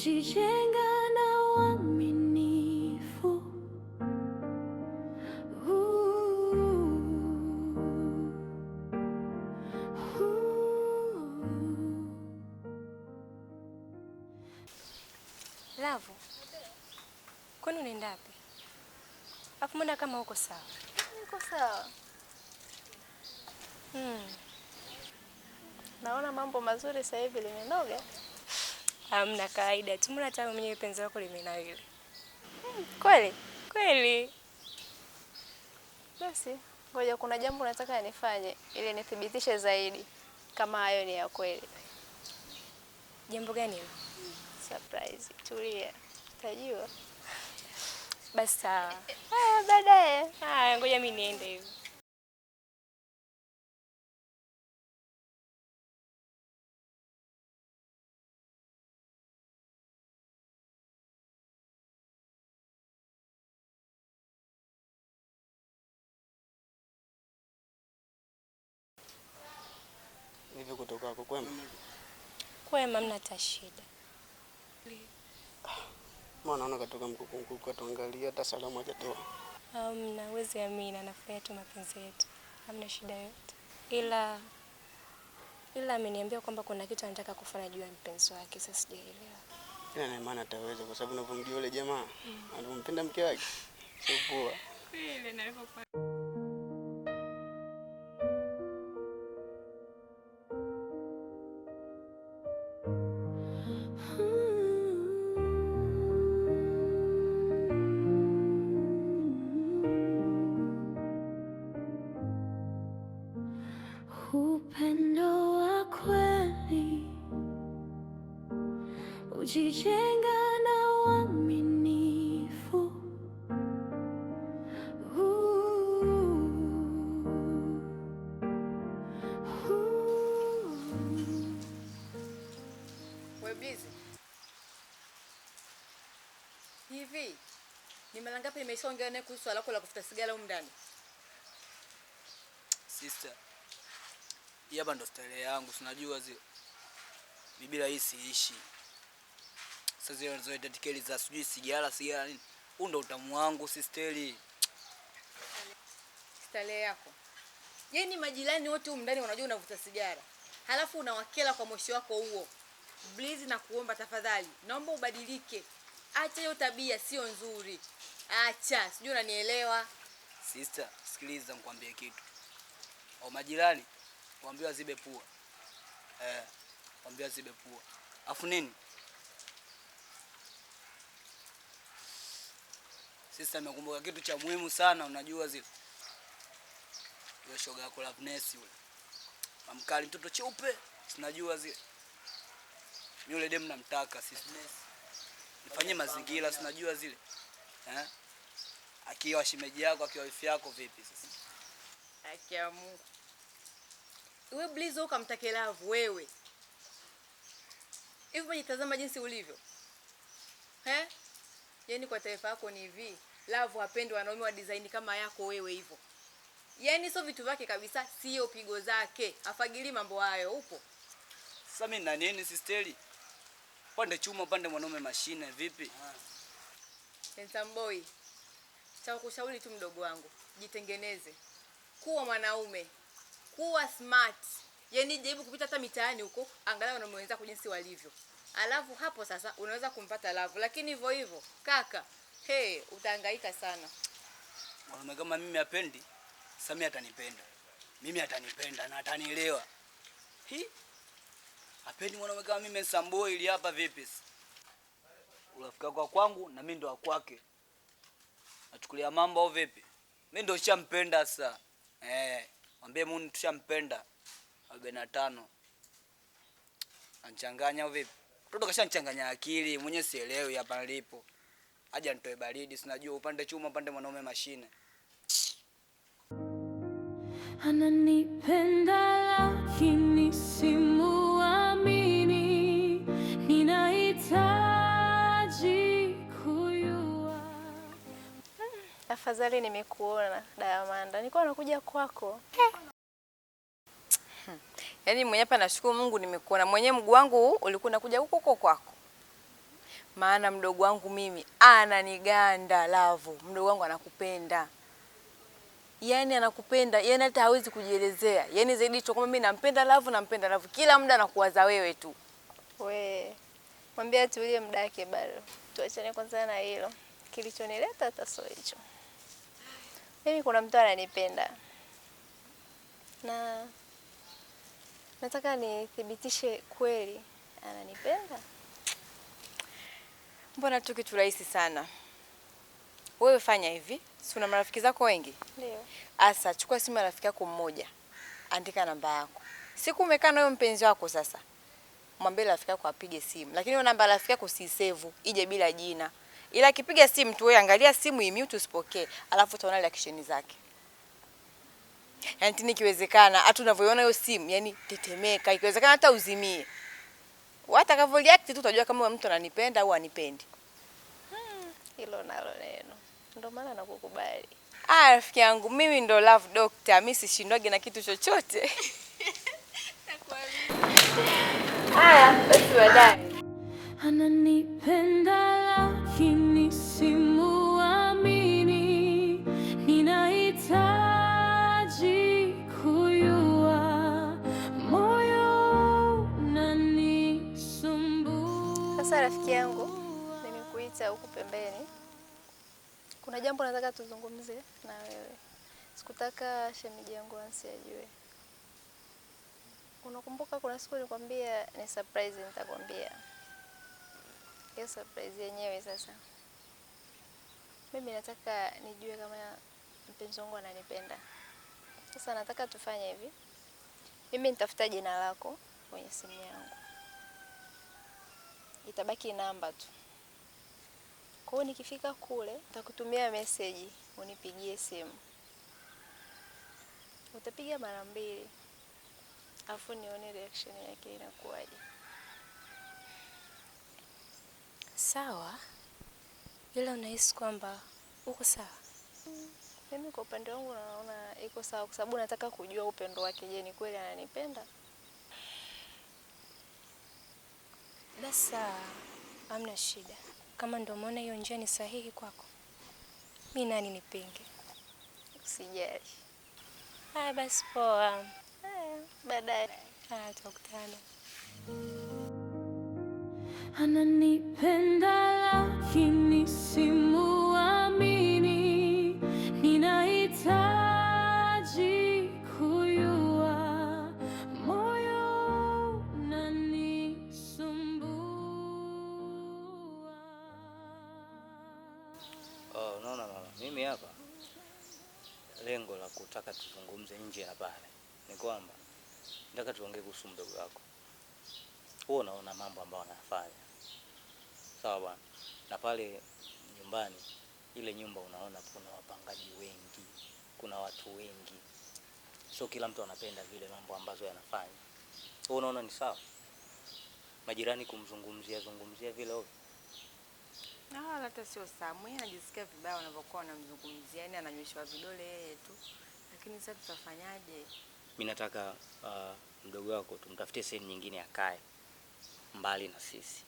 ujijenga na uaminifu. Lavu, kwani unaenda wapi? Afu mbona kama uko sawa? Niko sawa. Naona mambo mazuri sasa hivi limenoga. Hamna, kawaida tu. Mbona hata mwenyewe penzi lako limenawili? Kweli? Kweli. Basi, ngoja kuna jambo nataka nifanye ili nithibitishe zaidi kama hayo ni ya kweli. Jambo gani hilo? Surprise. Tulia. Utajua. Basi sawa. Haya baadaye. Haya, ngoja mimi niende hivi. Hivi kutoka kwako kwema? Kwema, mna hata shida. Maana naona katoka mkukunguka katuangalia hata salamu hajatoa. Hamna, huwezi amini, anafurahia tu mapenzi yetu. Hamna shida yote. Ila ameniambia kwamba kuna kitu anataka kufanya juu ya mpenzi wake, sasa sijaelewa. Ina maana ataweza kwa sababu ninavyomjua yule jamaa, anampenda mke wake. Sio poa. Ile nilipokuwa upendo wa kweli ujijenga na uaminifu. Wewe busy? Hivi ni mara ngapi nimeshaongea naye kuhusu swala lako la kufuta sigara huko ndani? Sister, hii hapa ndo style yangu, unajua zile. Biblia hii siishi. Sasa zile zote tikeli za sijui sigara nini. Huu ndo utamu wangu sister. Style yako. Yaani majirani wote huko ndani wanajua unavuta sigara. Halafu unawakela kwa moshi wako huo. Please na kuomba tafadhali, naomba ubadilike. Acha hiyo tabia, sio nzuri. Acha, sijui unanielewa. Sister, sikiliza nikwambie kitu. Au majirani waambie wazibe pua. Waambie wazibe pua. Afu nini? Sister, nimekumbuka kitu cha muhimu sana, unajua zile. Yule shoga yako Loveness yule. Mamkali mtoto cheupe, sinajua zile. Yule demu namtaka sister. Nifanyie mazingira, sinajua zile. Akiwa shimeji yako, akiwa wifi yako vipi sasa? Akia Mungu. Wewe Blizo ukamtake Love wewe. Hivi unajitazama jinsi ulivyo. Yaani kwa taifa yako ni hivi, Love hapendi wanaume wa design kama yako wewe hivyo. Yaani sio vitu vyake kabisa, sio pigo zake. Afagili mambo hayo upo. Sasa mimi na nini sister? Pande chuma pande mwanaume mashine vipi? Handsome boy. Cha kushauri tu mdogo wangu, jitengeneze. Kuwa mwanaume. Kuwa smart. Yaani jaribu kupita hata mitaani huko, angalau wanaume wenzako jinsi walivyo. Alafu hapo sasa unaweza kumpata Love, lakini hivyo hivyo kaka, utahangaika sana. Mwanaume kama mimi apendi, Samia atanipenda. Mimi atanipenda na atanielewa. Apendi mwanaume kama mimi Sambo ili hapa vipi? Urafika kwa kwangu na mimi ndo wa kwake. Nachukulia mambo au vipi? Mimi ndo nishampenda sasa. Mwambie Mungu tushampenda. 45. Anchanganya au vipi? Mtoto kashanichanganya akili, mwenyewe sielewi hapa nilipo. Aje nitoe baridi, sinajua upande chuma upande mwanaume mashine. Ananipenda lakini simuamini, ninahitaji kujua. Afadhali nimekuona Diamond. Nilikuwa nakuja kwako. Yaani mwenyewe hapa nashukuru Mungu nimekuona. Mwenyewe mguu wangu ulikuwa unakuja huko kwako. maana mdogo wangu mimi ananiganda Lavu. Mdogo wangu anakupenda, yaani anakupenda, yaani hata hawezi kujielezea, yaani zaidi hicho kwamba mimi nampenda Lavu, kila muda anakuwaza wewe tu. We mwambie atulie mdake bado, tuachane kwanza na hilo. Kilichonileta hata sio hicho. Mimi kuna mtu ananipenda na nataka nithibitishe kweli ananipenda. Mbona tu kitu rahisi sana. Wewe fanya hivi, si una marafiki zako wengi? Ndio. Asa chukua simu ya rafiki yako mmoja, andika namba yako. Siku umekaa na wewe mpenzi wako sasa, mwambie rafiki yako apige simu. Lakini hiyo namba rafiki yako usisave, ije bila jina. Ila akipiga simu tu wewe angalia simu mute usipokee, alafu utaona reaction zake. Yaani nikiwezekana hata unavyoiona hiyo simu, yani tetemeka, ikiwezekana hata uzimie. Watakavyo react tu utajua kama mtu ananipenda au anipendi. Hilo nalo neno. Ndio maana nakukubali. Rafiki yangu, mimi ndo love doctor, mimi sishindwage na kitu chochote. Basi baadaye. Ananipenda lakini simuamini, ninahitaji kujua, moyo unanisumbua. Sasa rafiki yangu, nimekuita huku pembeni. Kuna jambo nataka tuzungumzie na wewe. Sikutaka shemeji yangu asijue. Unakumbuka kuna siku nilikwambia ni surprise nitakwambia. Hiyo surprise yenyewe sasa. Mimi nataka nijue kama mpenzi wangu ananipenda. Sasa nataka tufanye hivi. Mimi nitafuta jina lako kwenye simu yangu. Itabaki namba tu. Kwa hiyo nikifika kule, nitakutumia message, unipigie simu. Utapiga mara 2. Alafu nione reaction yake inakuwaje. Sawa. Ila unahisi kwamba uko sawa? Mimi kwa upande wangu naona iko sawa kwa sababu nataka kujua upendo wake. Je, ni kweli ananipenda? Basi hamna shida. Kama ndio umeona hiyo njia ni sahihi kwako, mimi nani nipinge? Usijali. Haya basi poa. Baadaye. Tutakutana. Ananipenda lakini simuamini, ninahitaji kujua, moyo unanisumbua. Unaona mama, mimi hapa lengo la kutaka tuzungumze nje ya pale ni kwamba nataka tuongee kuhusu mdogo wako. Wewe unaona mambo ambayo anafanya. Sawa bwana. Na pale nyumbani ile nyumba unaona kuna wapangaji wengi, kuna watu wengi. Sio kila mtu anapenda vile mambo ambazo yanafanya. Wewe unaona ni sawa? Majirani kumzungumzia vile wewe. Hata sio sawa. Mimi najisikia vibaya wanapokuwa wanamzungumzia, yani ananyoshwa vidole yeye tu. Lakini sasa tutafanyaje? Mimi nataka mdogo wako tumtafutie sehemu nyingine akae mbali na sisi.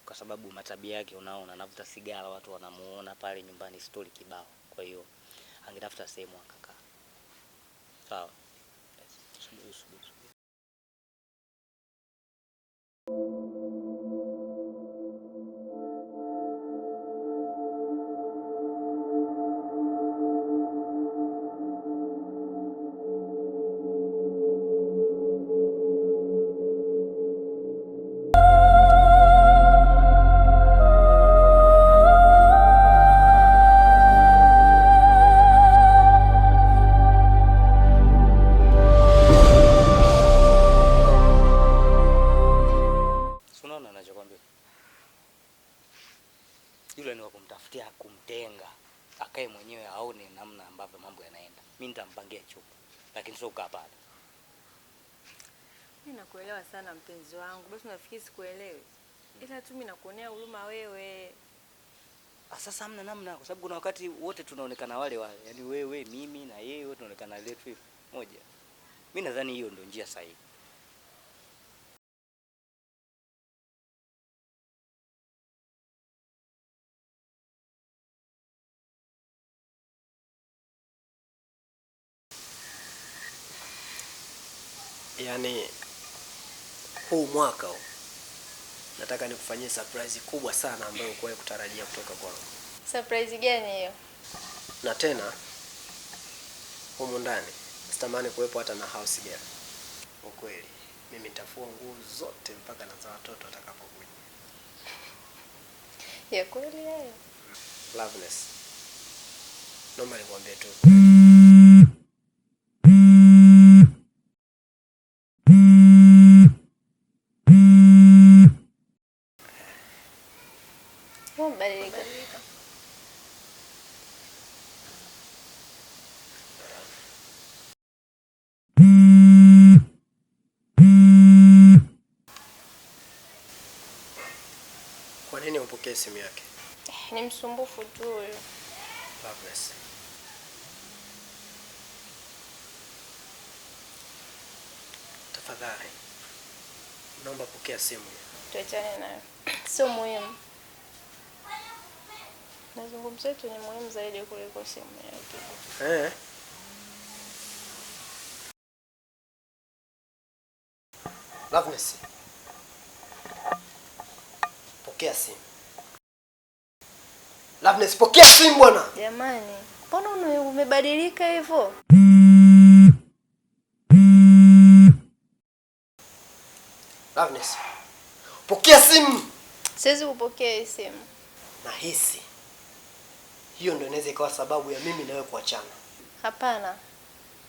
Kwa sababu matabia yake unaona anavuta sigara, watu wanamuona pale nyumbani story kibao. Kwa hiyo angetafuta sehemu akakaa. Sawa. Subiri. Yule ni wa kumtafutia kumtenga, akae mwenyewe aone namna ambavyo mambo yanaenda. Mimi nitampangia chupa, lakini sio kukaa pale. Mimi nakuelewa sana mpenzi wangu, basi unafikiri sikuelewi? Ila tu mimi nakuonea huruma wewe. Sasa hamna namna kwa sababu kuna wakati wote tunaonekana wale. Yaani wewe, mimi na yeye wote tunaonekana letu moja. Mimi nadhani hiyo ndio njia sahihi. Yaani huu mwaka huu nataka nikufanyie surprise kubwa sana ambayo hukuwahi kutarajia kutoka kwangu. Surprise gani hiyo? Na tena humu ndani sitamani kuwepo hata na house girl. Ukweli mimi nitafua nguo zote mpaka na za watoto watakapokuja. Ya kweli hayo? Loveness, naomba nikwambie tu badilika. kwa nini upokee simu yake? Ni msumbufu tu huyo. Loveness, tafadhali naomba pokea simu. Tuachane nayo. Sio muhimu. Mazungumzo yetu ni muhimu zaidi kuliko simu yake. Loveness, pokea simu. Loveness, pokea simu bwana. Jamani, mbona umebadilika hivyo? Loveness, pokea simu. Siwezi kupokea hii simu. Nahisi hiyo ndio inaweza ikawa sababu ya mimi na wewe kuachana. Hapana.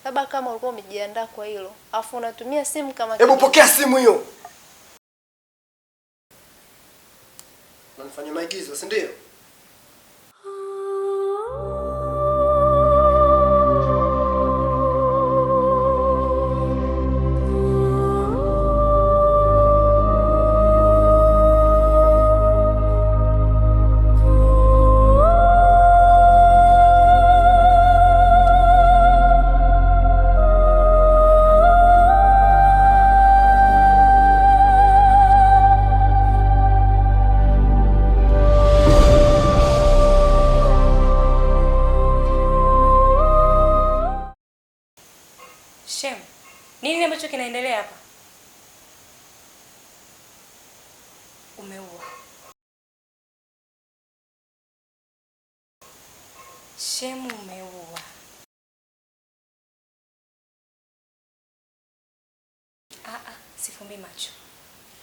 Labda kama ulikuwa umejiandaa kwa hilo, afu unatumia simu kama Hebu pokea simu hiyo. Unanifanya maigizo, si ndio? Shem, nini ambacho kinaendelea hapa? Umeua. Shem, umeua. Sifumbi macho.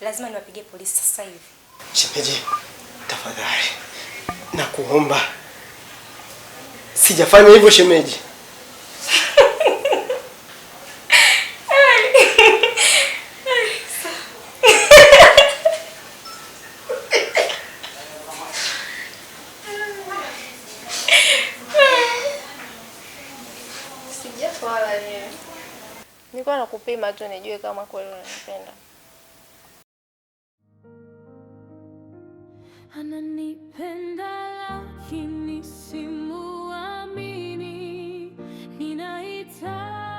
Lazima niwapigie polisi sasa hivi. Shemeji, tafadhali nakuomba. Sijafanya hivyo shemeji. wala nini. Nilikuwa nakupima tu nijue kama kweli unanipenda. Ananipenda lakini simuamini, ninahitaji